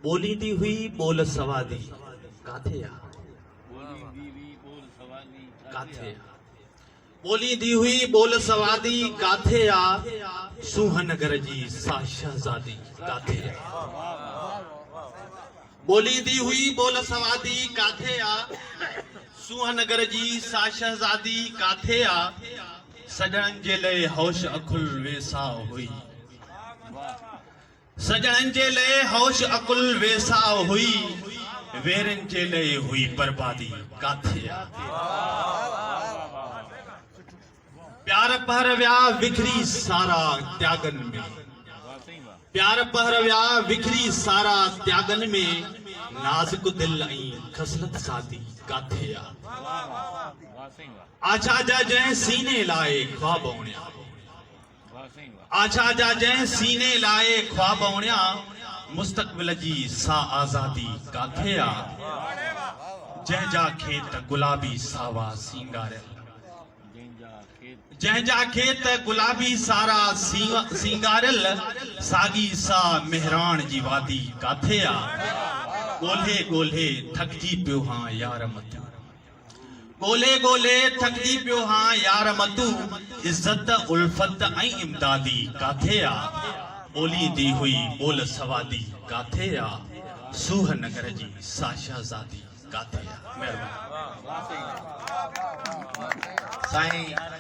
बोली दी हुई बोल सवादी काथे आ काथे आ बोली दी हुई बोल सवादी काथे आ सुहनगर जी सा शहजादी काथे आ बोली दी हुई बोल सवादी काथे आ सुहनगर जी सा शहजादी काथे आ सजणन जे लए होश अकुल वेसा हुई सजणन जे लए होश अकुल वेसा हुई वेरन जे लए हुई बर्बादी काथे आ प्यार पहर व्या विखरी सारा त्यागन में प्यार पहर व्या विखरी सारा त्यागन में नाज़ुक दिल ऐं खसलत सादी काथे आ आछा जा जंहिं सीने लाए ख्वाब ओणिया आछा जा जंहिं सीने लाए ख्वाब ओणिया मुस्तक़बिल जी सा आज़ादी काथे आ जंहिंजा खेत गुलाबी सावा सींगारियल जंहिंजा खेत गुलाबी सारा सींगारियल सागी सा मेहरान जी वादी काथे आ ॻोल्हे ॻोल्हे थकजी पियो हां यार मतू ॻोल्हे ॻोल्हे थकजी पियो हां यार मतू इज़त उल्फत ऐं इमदादी काथे आ ॿोली दी हुई बोल सवादी काथे आ सुहनगर जी सा शहजादी काथे आ। महिरबानी साईं।